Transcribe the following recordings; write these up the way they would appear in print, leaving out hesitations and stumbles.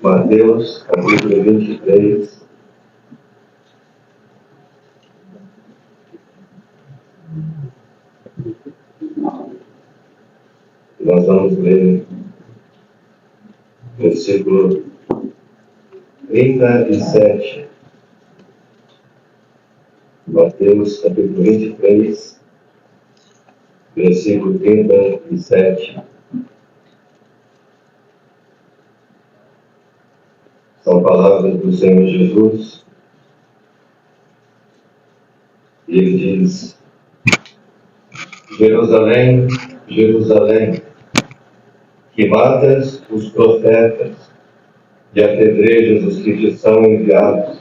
Mateus, capítulo 23. Nós vamos ler versículo 37. Mateus, capítulo 23, versículo 37. São palavras do Senhor Jesus. E ele diz: Jerusalém, Jerusalém, que matas os profetas e apedrejas os que te são enviados.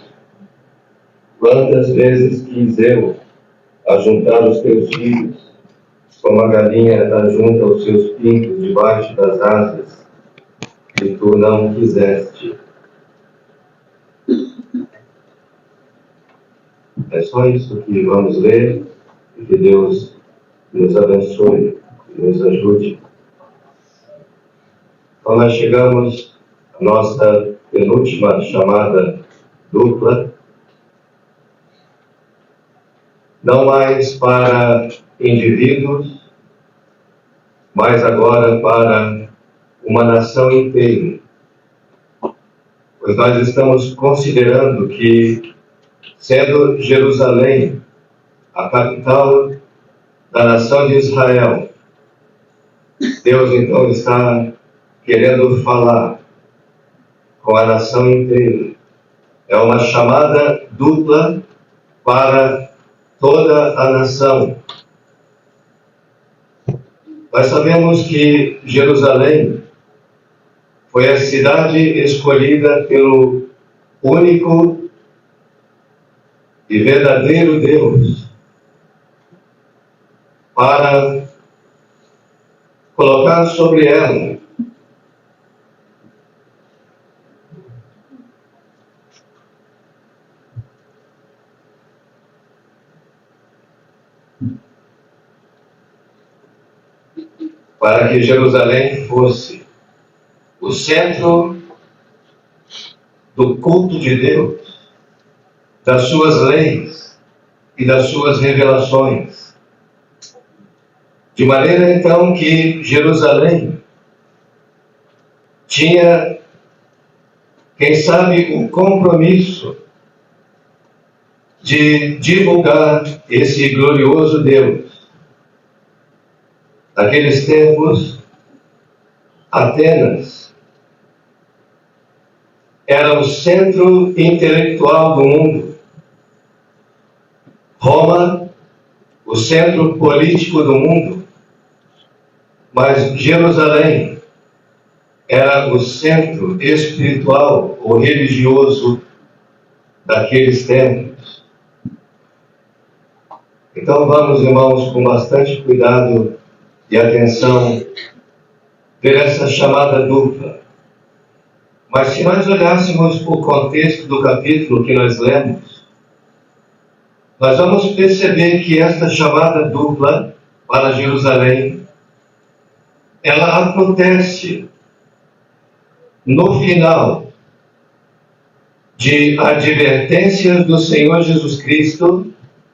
Quantas vezes quis eu ajuntar os teus filhos, como a galinha ajunta os seus pintos debaixo das asas, e tu não quiseste. É só isso que vamos ler, e que Deus nos abençoe e nos ajude. Então nós chegamos à nossa penúltima chamada dupla, não mais para indivíduos, mas agora para uma nação inteira. Pois nós estamos considerando que, sendo Jerusalém a capital da nação de Israel, Deus então está querendo falar com a nação inteira. É uma chamada dupla para toda a nação. Nós sabemos que Jerusalém foi a cidade escolhida pelo único e verdadeiro Deus para colocar sobre ela para que Jerusalém fosse o centro do culto de Deus, das suas leis e das suas revelações. De maneira então que Jerusalém tinha, quem sabe, o compromisso de divulgar esse glorioso Deus. Naqueles tempos, Atenas era o centro intelectual do mundo. Roma, o centro político do mundo. Mas Jerusalém era o centro espiritual ou religioso daqueles tempos. Então vamos, irmãos, com bastante cuidado e atenção, ver essa chamada dupla. Mas se nós olhássemos o contexto do capítulo que nós lemos, nós vamos perceber que esta chamada dupla para Jerusalém, ela acontece no final de advertências do Senhor Jesus Cristo,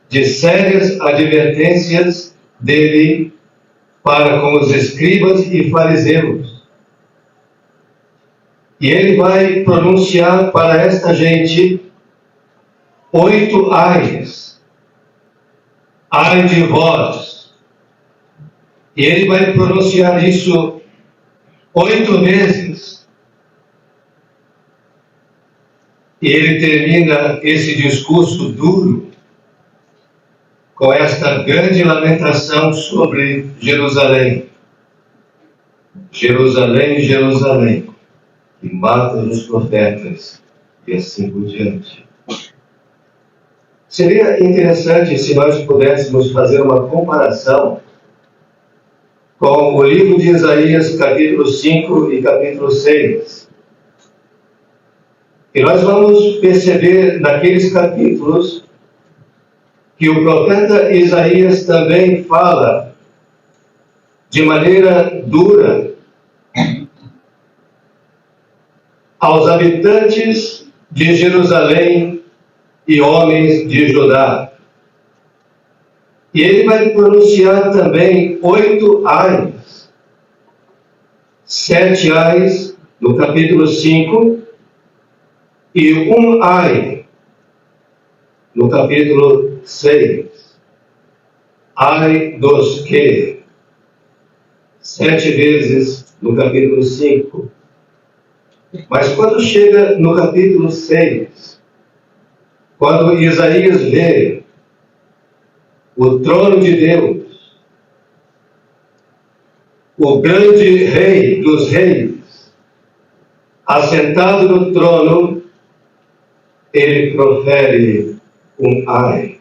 de sérias advertências dele para com os escribas e fariseus. E ele vai pronunciar para esta gente 8 ais. Ai de vós. E ele vai pronunciar isso 8 vezes. E ele termina esse discurso duro com esta grande lamentação sobre Jerusalém. Jerusalém, Jerusalém, que mata os profetas, e assim por diante. Seria interessante se nós pudéssemos fazer uma comparação com o livro de Isaías, capítulo 5 e capítulo 6. E nós vamos perceber naqueles capítulos que o profeta Isaías também fala de maneira dura aos habitantes de Jerusalém e homens de Judá. E ele vai pronunciar também 8 ais. 7 ais no capítulo 5 e 1 ai no capítulo 6. Ai dos que? 7 vezes no capítulo 5. Mas quando chega no capítulo 6, quando Isaías vê o trono de Deus, o grande rei dos reis, assentado no trono, ele profere um ai.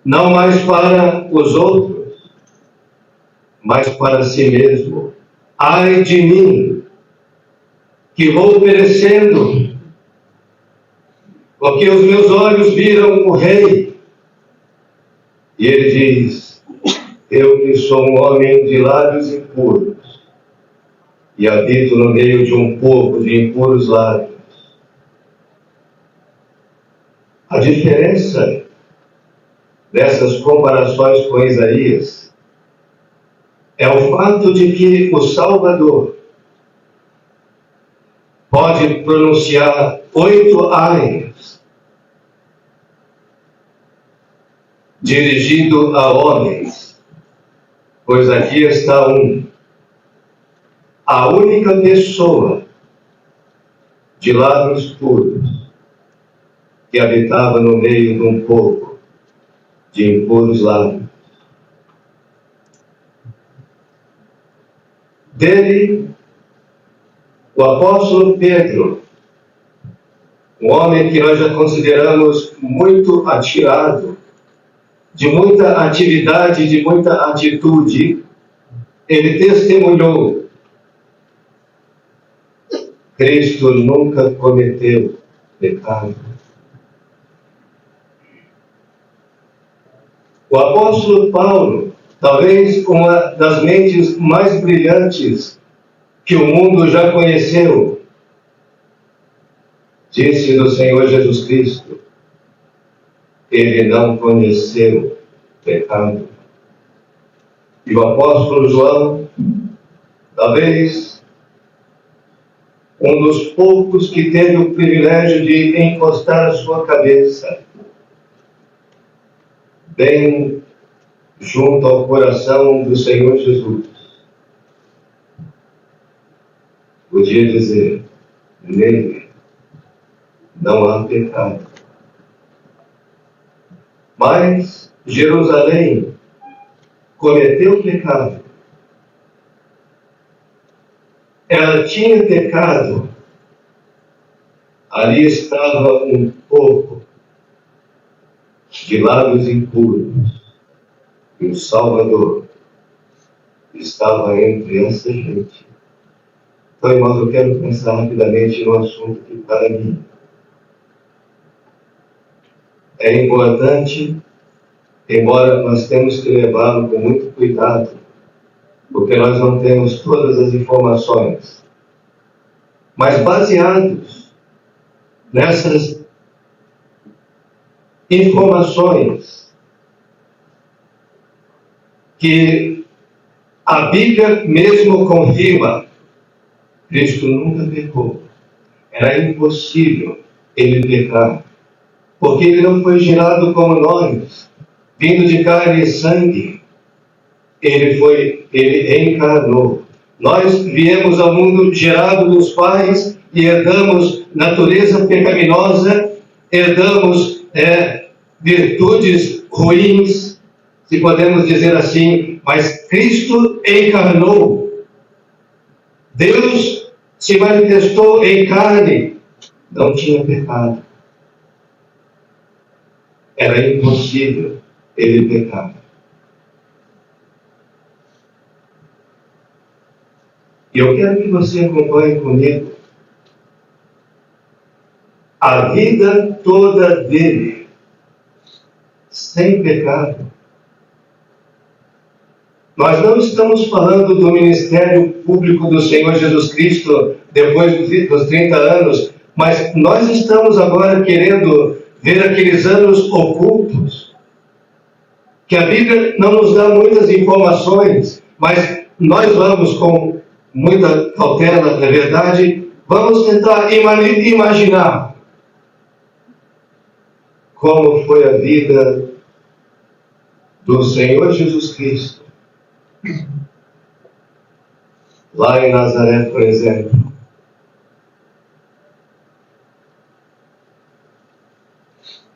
Não mais para os outros, mas para si mesmo. Ai de mim, que vou perecendo, porque os meus olhos viram o rei. E ele diz: eu que sou um homem de lábios impuros, e habito no meio de um povo de impuros lábios. A diferença dessas comparações com Isaías é o fato de que o Salvador pode pronunciar 8 ais dirigido a homens, pois aqui está a única pessoa de lábios puros que habitava no meio de um povo de impuros lábios. Dele, o apóstolo Pedro, um homem que nós já consideramos muito atirado, de muita atividade, de muita atitude, ele testemunhou: Cristo nunca cometeu pecado. O apóstolo Paulo, talvez uma das mentes mais brilhantes que o mundo já conheceu, disse do Senhor Jesus Cristo: ele não conheceu pecado. E o apóstolo João, talvez um dos poucos que teve o privilégio de encostar a sua cabeça bem junto ao coração do Senhor Jesus, podia dizer: nele não há pecado. Mas Jerusalém cometeu pecado. Ela tinha pecado. Ali estava um povo de lábios impuros, e o Salvador estava entre essa gente. Então, irmãos, eu quero pensar rapidamente no assunto que para mim é importante, embora nós temos que levá-lo com muito cuidado, porque nós não temos todas as informações. Mas baseados nessas informações que a Bíblia mesmo confirma, Cristo nunca pecou. Era impossível ele pecar, porque ele não foi gerado como nós, vindo de carne e sangue. Ele encarnou. Nós viemos ao mundo gerado dos pais e herdamos natureza pecaminosa, herdamos virtudes ruins, se podemos dizer assim, mas Cristo encarnou. Deus se manifestou em carne, não tinha pecado. Era impossível ele pecar. E eu quero que você acompanhe comigo a vida toda dele, sem pecado. Nós não estamos falando do ministério público do Senhor Jesus Cristo depois dos 30 anos, mas nós estamos agora querendo ver aqueles anos ocultos, que a Bíblia não nos dá muitas informações, mas nós vamos, com muita cautela, na verdade, vamos tentar imaginar como foi a vida do Senhor Jesus Cristo, lá em Nazaré, por exemplo.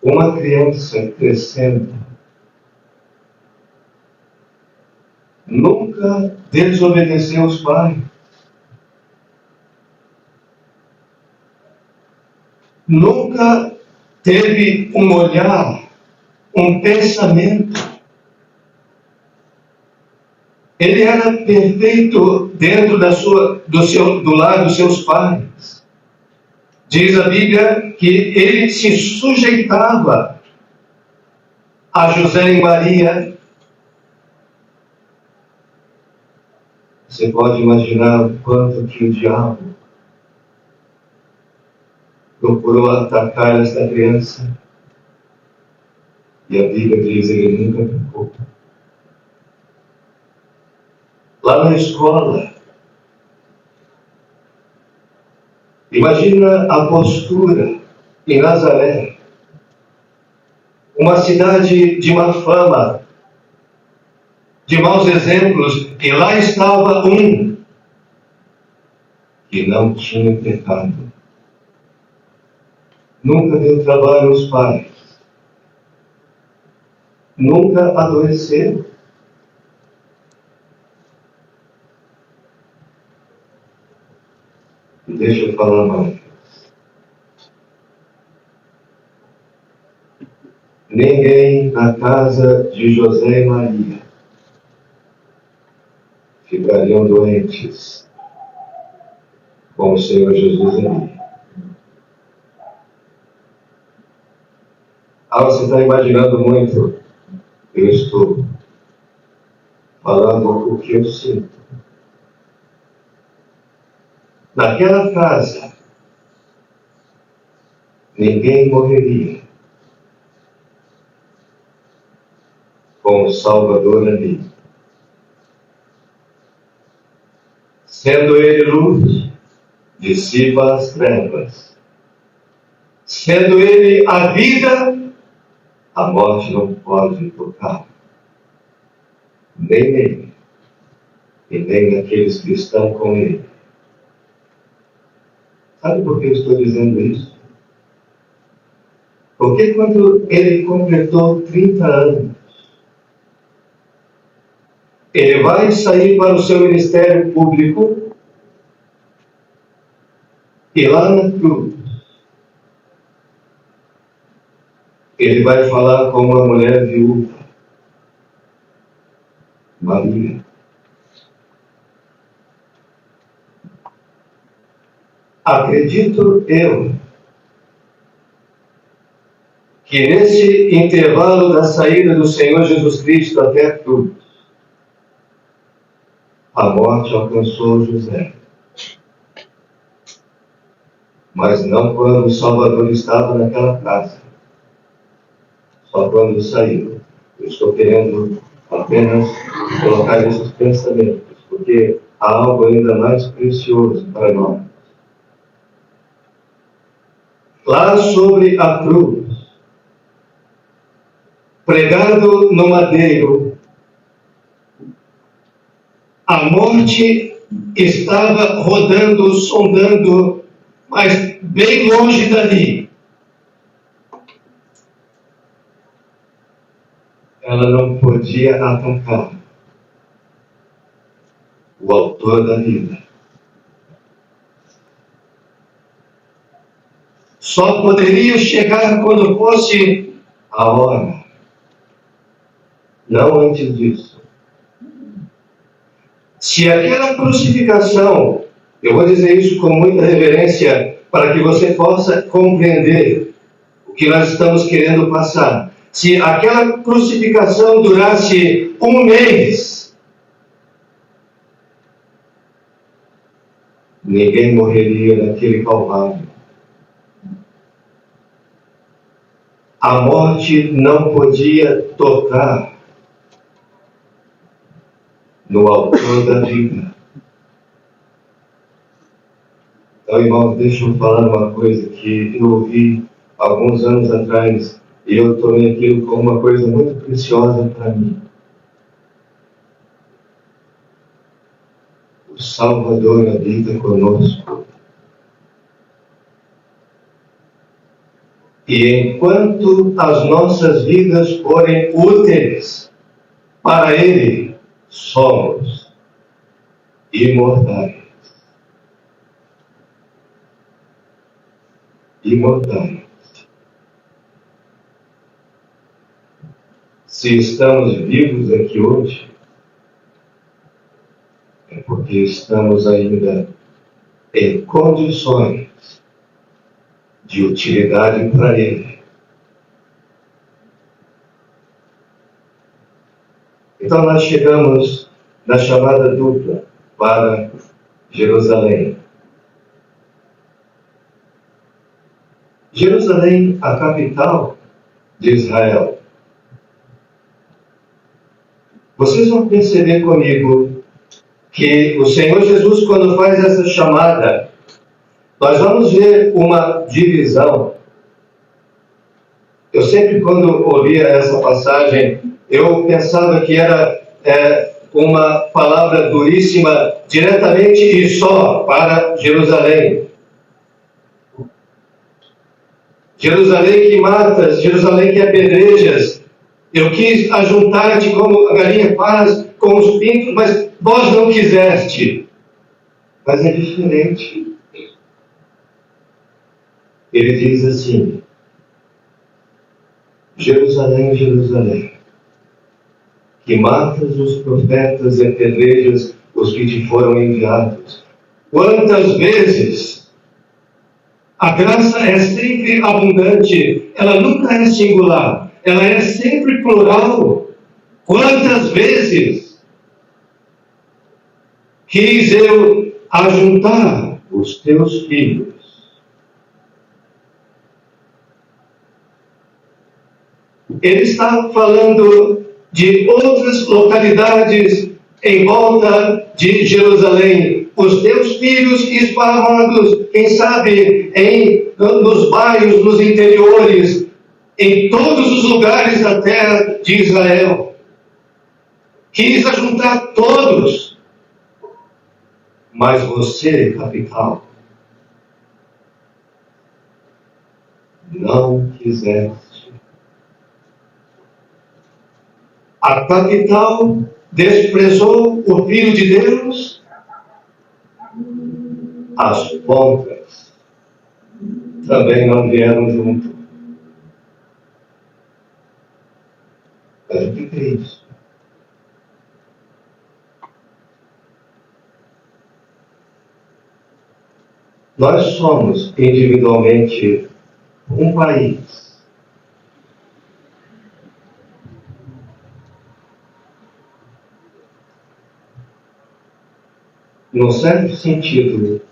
Uma criança crescendo, nunca desobedeceu os pais, nunca teve um olhar, um pensamento. Ele era perfeito dentro do lar dos seus pais. Diz a Bíblia que ele se sujeitava a José e Maria. Você pode imaginar o quanto que o diabo procurou atacar esta criança. E a Bíblia diz que ele nunca ficou. Lá na escola, imagina a postura em Nazaré, uma cidade de má fama, de maus exemplos, e lá estava um que não tinha pecado. Nunca deu trabalho aos pais, nunca adoeceu. E deixa eu falar mais. Ninguém na casa de José e Maria ficariam doentes com o Senhor Jesus ali. Você está imaginando muito. Eu estou falando o que eu sinto. Naquela casa, ninguém morreria com o Salvador ali. Sendo ele luz, dissipa as trevas. Sendo ele a vida, a morte não pode tocar. Nem nele, e nem naqueles que estão com ele. Sabe por que eu estou dizendo isso? Porque quando ele completou 30 anos, ele vai sair para o seu ministério público e lá na cruz ele vai falar com uma mulher viúva, Maria. Acredito eu que nesse intervalo da saída do Senhor Jesus Cristo até a cruz, a morte alcançou José. Mas não quando o Salvador estava naquela casa. Só quando saiu. Eu estou querendo apenas colocar esses pensamentos, porque há algo ainda mais precioso para nós. Lá sobre a cruz, pregado no madeiro, a morte estava rodando, sondando, mas bem longe dali. Ela não podia atacar o autor da vida. Só poderia chegar quando fosse a hora. Não antes disso. Se aquela crucificação, eu vou dizer isso com muita reverência, para que você possa compreender o que nós estamos querendo passar. Se aquela crucificação durasse um mês, ninguém morreria naquele Calvário. A morte não podia tocar no autor da vida. Então, irmãos, deixa eu falar uma coisa que eu ouvi alguns anos atrás e eu tomei aquilo como uma coisa muito preciosa para mim. O Salvador habita conosco. E enquanto as nossas vidas forem úteis para Ele, somos imortais. Imortais. Se estamos vivos aqui hoje, é porque estamos ainda em condições de utilidade para Ele. Então nós chegamos na chamada dupla para Jerusalém. Jerusalém, a capital de Israel. Vocês vão perceber comigo que o Senhor Jesus, quando faz essa chamada, nós vamos ver uma divisão. Eu sempre, quando ouvia essa passagem, eu pensava que era uma palavra duríssima, diretamente e só para Jerusalém. Jerusalém que matas, Jerusalém que apedrejas. Eu quis ajuntar-te como a galinha faz com os pintos, mas vós não quiseste. Mas é diferente. Ele diz assim: Jerusalém, Jerusalém, que matas os profetas e apedrejas os que te foram enviados. Quantas vezes a graça é sempre abundante, ela nunca é singular, ela é sempre plural. Quantas vezes quis eu ajuntar os teus filhos? Ele está falando de outras localidades em volta de Jerusalém. Os teus filhos espalhados, quem sabe, nos bairros, nos interiores, em todos os lugares da terra de Israel. Quis ajuntar todos. Mas você, capital, não quiseste. A capital desprezou o Filho de Deus. As pontas também não vieram junto. Mas o que é isso? Nós somos individualmente um país. Num certo sentido,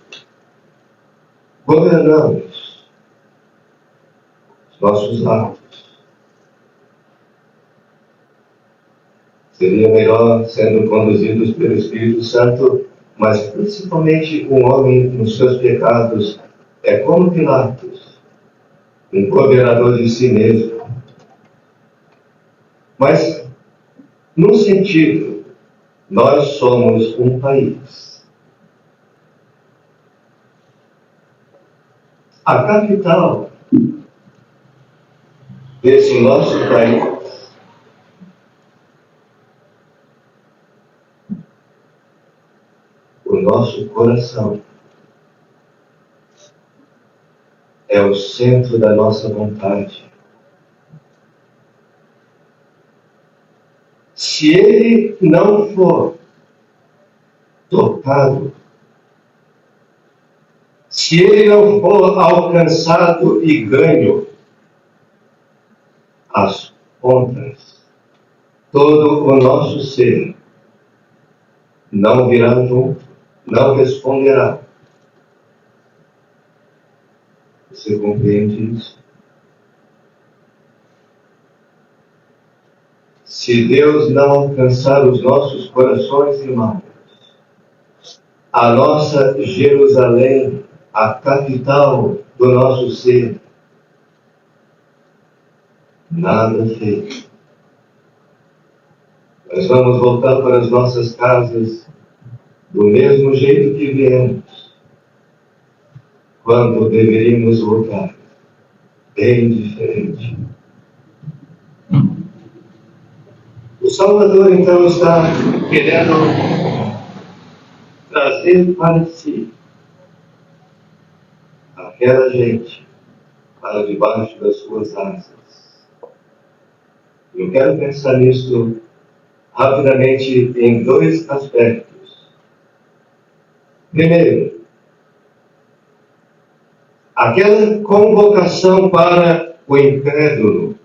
governamos os nossos atos. Seria melhor sendo conduzidos pelo Espírito Santo, mas principalmente um homem nos seus pecados é como Pilatos, um governador de si mesmo. Mas, num sentido, nós somos um país. A capital desse nosso país o nosso coração é o centro da nossa vontade. Se ele não for tocado, se ele não for alcançado e ganho, as pontas, todo o nosso ser não virá junto, não responderá Você compreende isso? Se Deus não alcançar os nossos corações, irmãos, a nossa Jerusalém, a capital do nosso ser, nada feito. Nós vamos voltar para as nossas casas do mesmo jeito que viemos, quando deveríamos voltar, bem diferente. O Salvador, então, está querendo trazer para si aquela gente para debaixo das suas asas. Eu quero pensar nisso rapidamente em dois aspectos. Primeiro, aquela convocação para o incrédulo.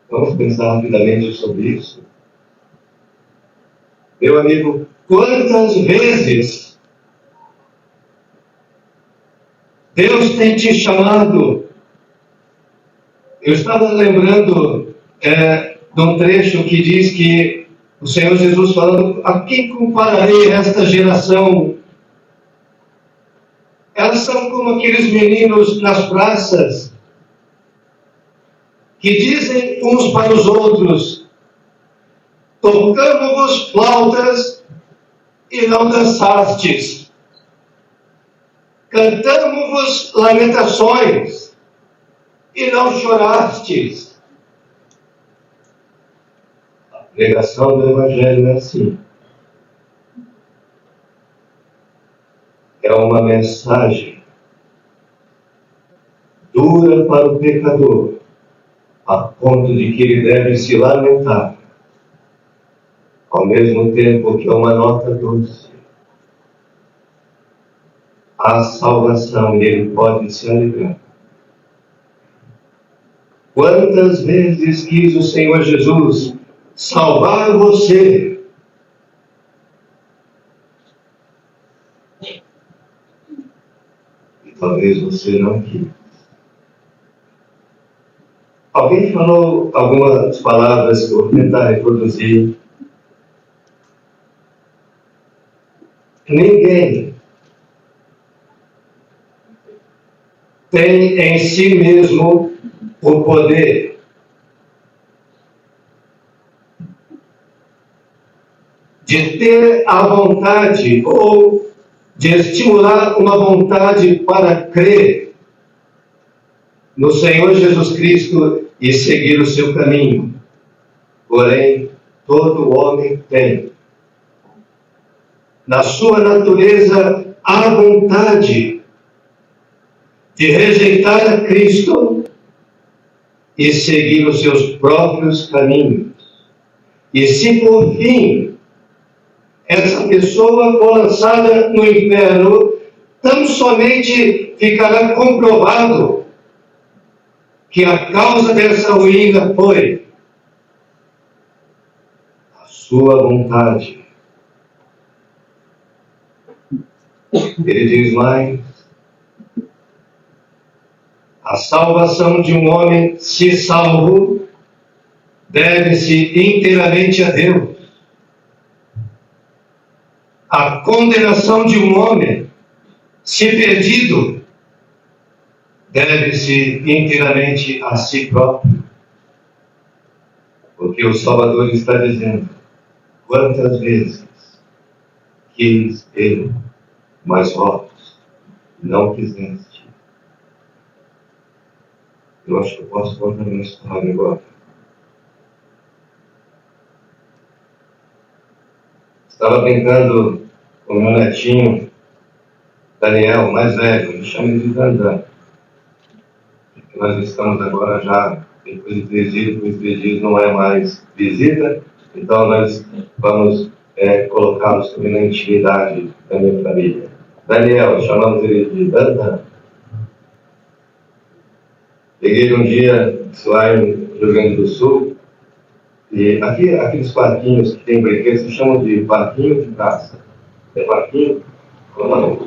Vamos pensar rapidamente sobre isso. Meu amigo, quantas vezes Deus tem te chamado? Eu estava lembrando de um trecho que diz que o Senhor Jesus falando: a quem compararei esta geração? Elas são como aqueles meninos nas praças que dizem uns para os outros: tocamos-vos flautas e não dançastes, cantamos-vos lamentações e não chorastes. A pregação do Evangelho é assim. É uma mensagem dura para o pecador, a ponto de que ele deve se lamentar, ao mesmo tempo que é uma nota doce. Há salvação e ele pode se alegrar. Quantas vezes quis o Senhor Jesus salvar você? E talvez você não quis. Alguém falou algumas palavras que eu vou tentar reproduzir. Ninguém tem em si mesmo o poder de ter a vontade ou de estimular uma vontade para crer no Senhor Jesus Cristo e seguir o seu caminho. Porém, todo homem tem na sua natureza a vontade de rejeitar a Cristo e seguir os seus próprios caminhos. E se por fim essa pessoa for lançada no inferno, tão somente ficará comprovado que a causa dessa ruína foi a sua vontade. Ele diz mais: a salvação de um homem, se salvo, deve-se inteiramente a Deus. A condenação de um homem, se perdido, deve-se inteiramente a si próprio. Porque o Salvador está dizendo: quantas vezes quis eu, mas vós não quiseste. Eu acho que eu posso contar uma história agora. Estava brincando com meu netinho, Daniel, mais velho, me chama de Dandan. Nós estamos agora já, depois de 3 dias não é mais visita, então nós vamos colocá-los também na intimidade da minha família. Daniel, chamamos ele de Dandan. Peguei um dia lá no Rio Grande do Sul, e aqueles parquinhos que tem brinquedos se chamam de parquinho de praça. É parquinho? Não.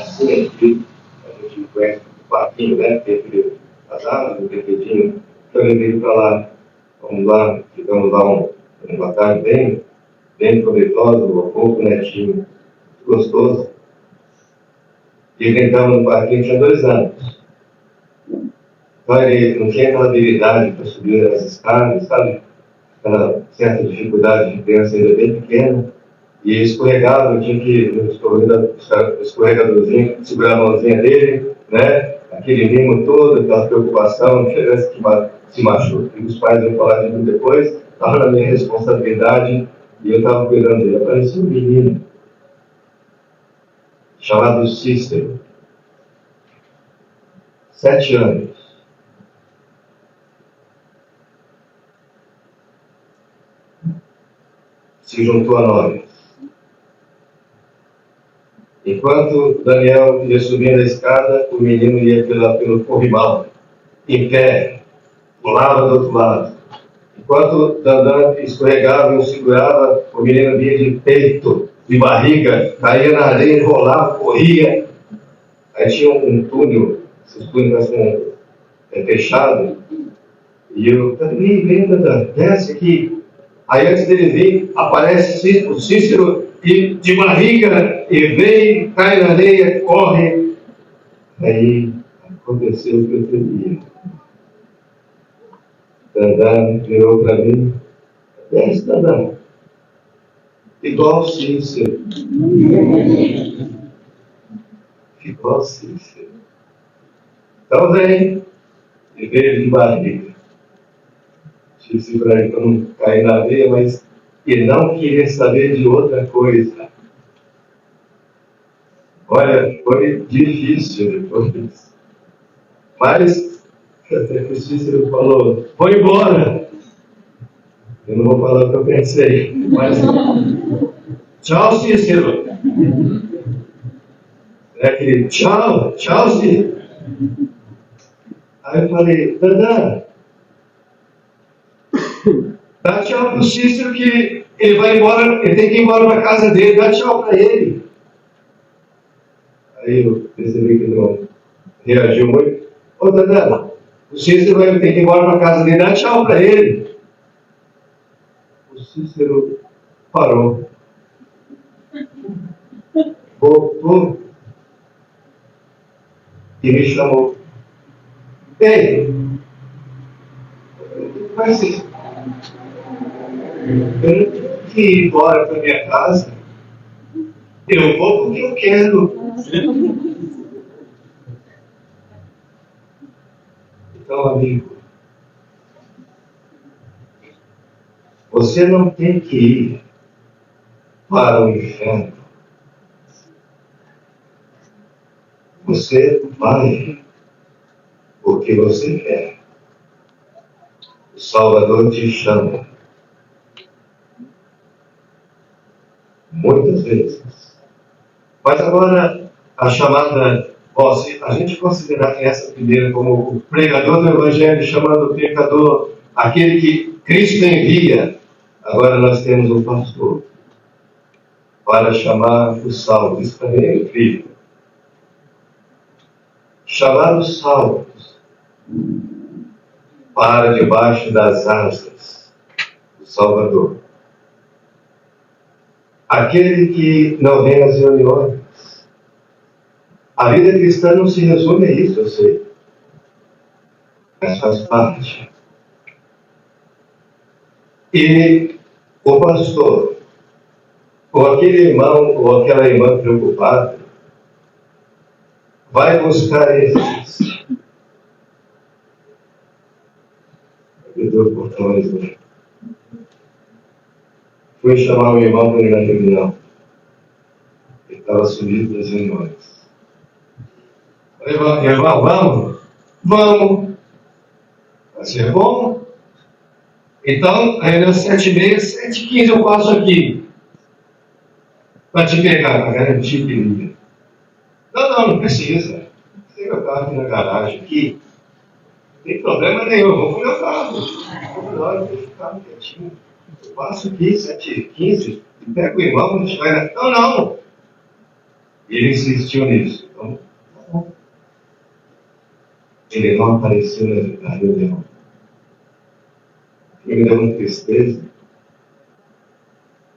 Assim, a gente conhece o parquinho, né? Tem aquele casado, o brinquedinho. Eu levei ele para lá. Vamos lá, ficamos lá uma tarde bem proveitosa, um pouco netinho, gostoso. E ele entrava no parquinho, tinha 2 anos. Então ele não tinha aquela habilidade para subir as escadas, sabe? Aquela certa dificuldade de criança ainda bem pequena. E escorregava, eu tinha que, no escorregadorzinho, segurar a mãozinha dele, né? Aquele mimo todo, aquela preocupação, diferença que se machuca. E os pais iam falar de mim depois, estava na minha responsabilidade e eu estava cuidando dele. Apareceu um menino chamado Cícero, 7 anos. Se juntou a nós. Enquanto Daniel ia subindo a escada, o menino ia pelo corrimão, em pé, pulava do outro lado. Enquanto Dandan escorregava e o segurava, o menino vinha de peito, de barriga, caía na areia, rolava, corria. Aí tinha um túnel, esses túneis fechados, e eu falei, vem Dandan, desce aqui. Aí antes dele vir, aparece o Cícero e de barriga, e vem, cai na areia, corre. Aí aconteceu o que eu temia. Dandan virou para mim, desce Dandan, igual o Cícero. Igual o Cícero. Então vem, e veio de barriga. Disse para ele para não cair na areia, mas ele não queria saber de outra coisa. Olha, foi difícil depois. Mas, até que o Cícero falou, vou embora. Eu não vou falar o que eu pensei. Mas, tchau, Cícero. É aquele, tchau, Cícero. Aí eu falei, Dandan, dá tchau pro Cícero que ele vai embora, ele tem que ir embora para casa dele, dá tchau para ele. Aí eu percebi que não reagiu muito. Ô, Dandan, o Cícero vai ter que ir embora para casa dele, dá tchau para ele. O Cícero parou. Voltou e me chamou. Ei, mas eu não tenho que ir embora para minha casa. Eu vou porque eu quero. Então, amigo, você não tem que ir para o inferno. Você vai porque você quer. O Salvador te chama. Muitas vezes. Mas agora, a chamada, se a gente considerar essa primeira como o pregador do Evangelho chamando o pecador, aquele que Cristo envia, agora nós temos um pastor para chamar os salvos. Isso também é incrível. Chamar os salvos para debaixo das asas do Salvador. Aquele que não vem às reuniões. A vida cristã não se resume a isso, eu sei. Mas faz parte. E o pastor, ou aquele irmão, ou aquela irmã preocupada, vai buscar esses. Perdeu o portão ali. Fui chamar o irmão para ir na reunião. Ele estava sumido das reuniões. Falei, irmão, vamos? Vamos. Vai ser bom? Então, a reunião 7h30, 7h15 eu passo aqui. Para te pegar, para garantir que liga. Não precisa. Tem meu carro aqui na garagem, aqui. Não tem problema nenhum, eu vou com o meu carro. Deixa o carro quietinho. Eu passo aqui, 7h15, e pego o irmão, a gente vai. Não. E ele insistiu nisso. Então, tá bom. Ele não apareceu na reunião. Ele me deu uma tristeza.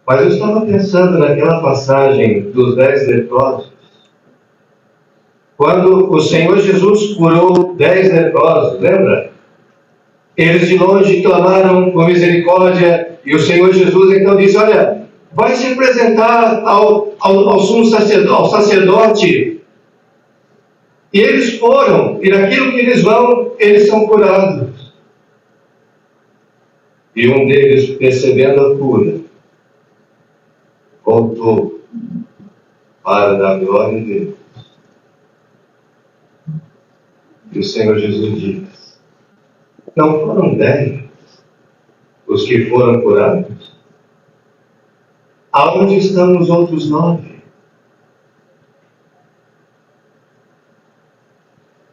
Mas eu estava pensando naquela passagem dos 10 leprosos. Quando o Senhor Jesus curou 10 leprosos, lembra? Eles de longe clamaram por misericórdia, e o Senhor Jesus então disse: olha, vai se apresentar ao sumo sacerdote, ao sacerdote. E eles foram, e naquilo que eles vão, eles são curados. E um deles, percebendo a cura, voltou para dar glória a Deus. E o Senhor Jesus diz: não foram 10 os que foram curados? Aonde estão os outros 9?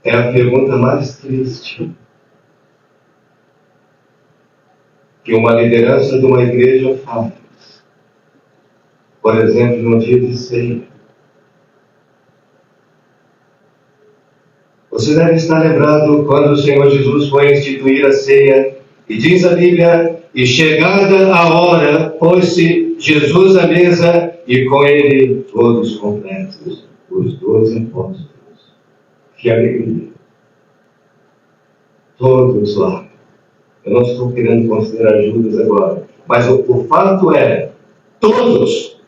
É a pergunta mais triste que uma liderança de uma igreja faz. Por exemplo, no dia de ceia. Você deve estar lembrado quando o Senhor Jesus foi instituir a ceia, e diz a Bíblia: e chegada a hora, pôs-se Jesus à mesa, e com ele todos completos, os 12 apóstolos. Que alegria! Todos lá. Eu não estou querendo considerar Judas agora, mas o fato é, todos.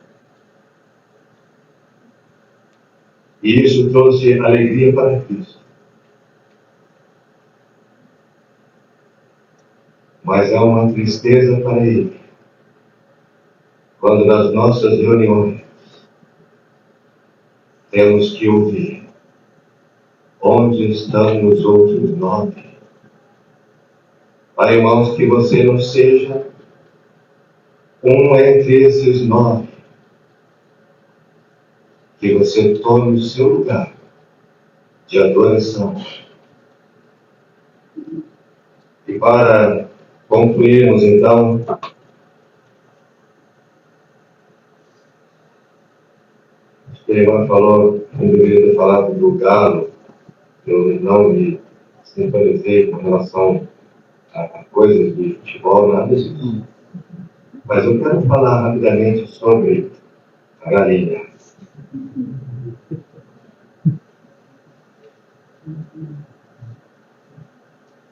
E isso trouxe alegria para Cristo. Mas é uma tristeza para Ele, quando nas nossas reuniões temos que ouvir: onde estão os outros 9? Para, irmãos, que você não seja um entre esses 9, que você tome o seu lugar de adoração. E para concluirmos, então, o irmão falou, não deveria ter falado do galo. Eu não me sintonizei com relação a coisas de futebol, nada disso. Mas eu quero falar rapidamente sobre a galinha.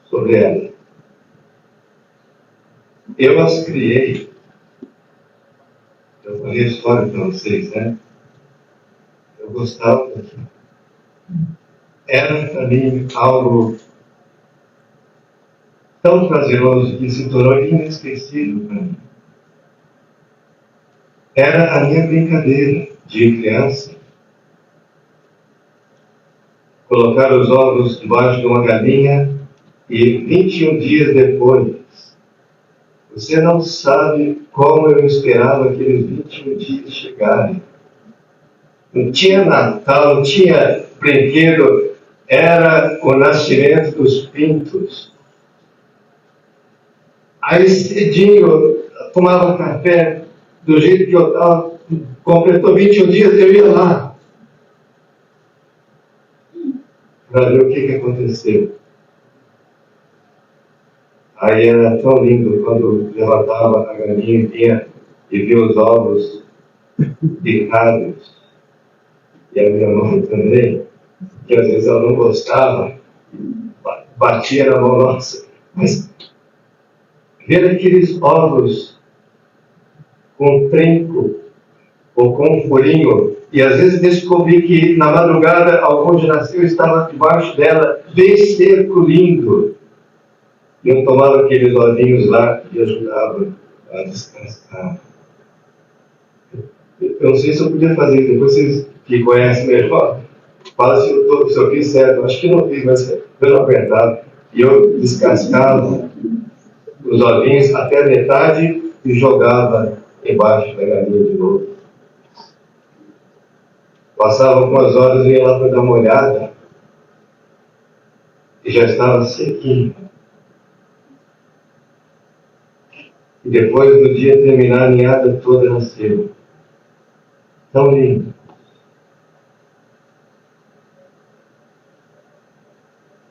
Sobre ela. Eu as criei. Eu falei a história para vocês, né? Eu gostava daquilo. Era para mim algo tão prazeroso que se tornou inesquecível para mim. Era a minha brincadeira de criança. Colocar os ovos debaixo de uma galinha e 21 dias depois, você não sabe como eu esperava aqueles 21 dias chegarem. Não tinha Natal, não tinha brinquedo, era o nascimento dos pintos. Aí cedinho eu tomava café, do jeito que eu estava, completou 21 dias, eu ia lá para ver o que aconteceu. Aí era tão lindo quando levantava a galinha e via os ovos picados. E a minha mãe também, que às vezes ela não gostava, batia na mão nossa. Mas ver aqueles ovos com trinco ou com um furinho, e às vezes descobri que na madrugada, onde nasceu, estava debaixo dela, bem seco, lindo. E eu tomava aqueles ovinhos lá e ajudava a descansar. Eu não sei se eu podia fazer, depois vocês que conhecem melhor, fala se eu fiz certo. Eu acho que não fiz, mas eu não apertava. E eu descascava os ovinhos até a metade e jogava embaixo da galinha de novo. Passava algumas horas e ia lá para dar uma olhada e já estava sequinho. E depois do dia terminar, a ninhada toda nasceu. Tão lindo.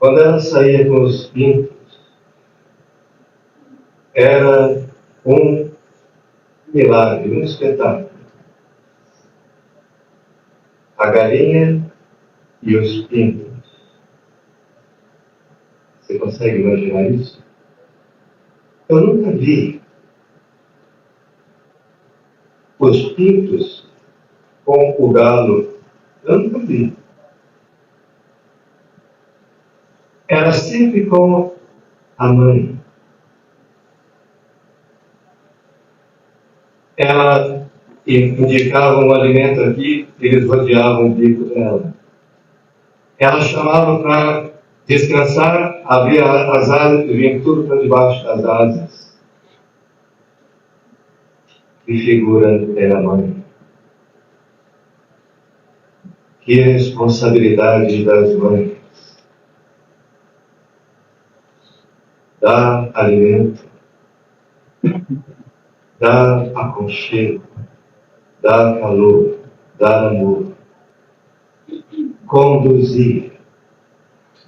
Quando ela saía com os pintos, era um milagre, um espetáculo. A galinha e os pintos. Você consegue imaginar isso? Eu nunca vi os pintos com o galo. Eu nunca vi. Era sempre com a mãe. Ela indicava um alimento aqui, eles rodeavam o bico dela. Ela chamava para descansar, abria as asas e vinha tudo para debaixo das asas. Que figura é a mãe? Que responsabilidade das mães. Dar alimento, dar aconchego, dar calor, dar amor, conduzir,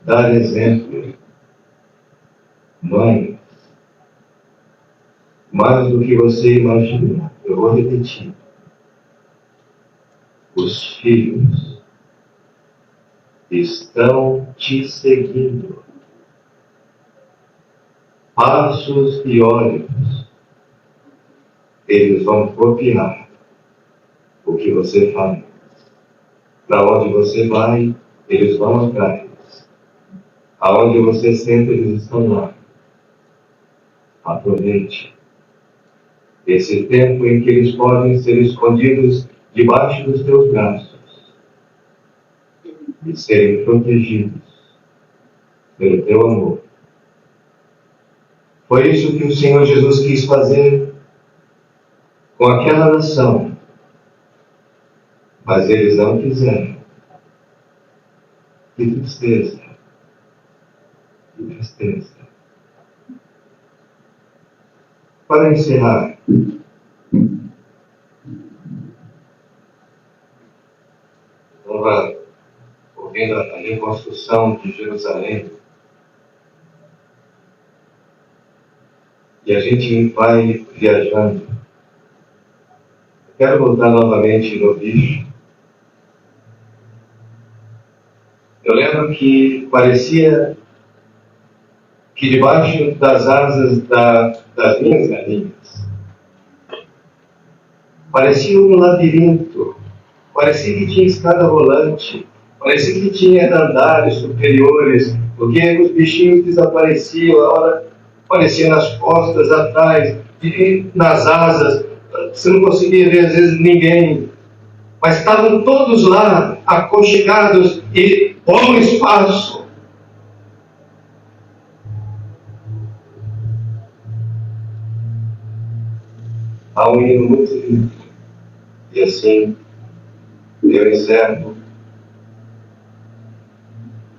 dar exemplo. Mãe, mais do que você imagina, eu vou repetir. Os filhos estão te seguindo. Passos e olhos, eles vão copiar o que você faz. Para onde você vai, eles vão atrás. Aonde você senta, eles estão lá. Aproveite esse tempo em que eles podem ser escondidos debaixo dos teus braços e serem protegidos pelo teu amor. Foi isso que o Senhor Jesus quis fazer com aquela nação, mas eles não quiseram. Que tristeza, que tristeza. Para encerrar, estava ouvindo a reconstrução de Jerusalém, e a gente vai viajando. Eu quero voltar novamente no bicho. Eu lembro que parecia que debaixo das asas das minhas galinhas, parecia um labirinto, parecia que tinha escada rolante, parecia que tinha andares superiores, porque os bichinhos desapareciam, a hora aparecia nas costas, atrás, nas asas, você não conseguia ver às vezes ninguém, mas estavam todos lá, aconchegados e bom espaço. Há um hino muito lindo, e assim eu encerro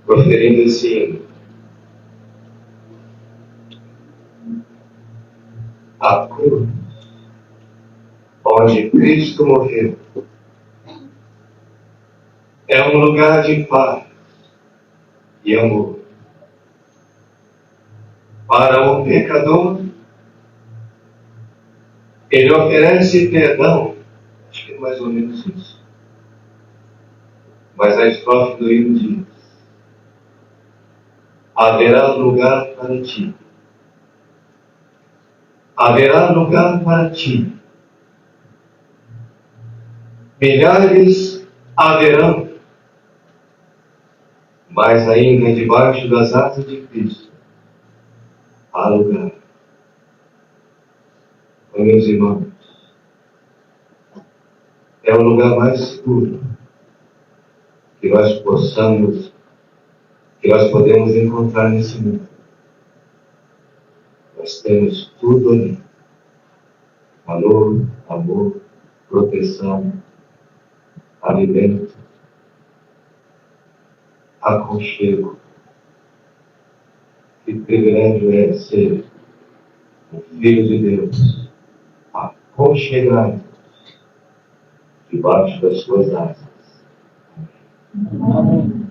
proferindo esse hino. A cruz, onde Cristo morreu, é um lugar de paz e amor. Para o pecador, ele oferece perdão. Acho que é mais ou menos isso. Mas a estrofe do hino diz: haverá lugar para ti. Haverá lugar para ti. Milhares haverão, mas ainda debaixo das asas de Cristo há lugar. Meus irmãos, é o lugar mais seguro que nós podemos encontrar nesse mundo. Nós temos tudo ali: calor, amor, proteção, alimento, aconchego. Que privilégio é ser um filho de Deus, aconchegado debaixo das suas asas. Amém.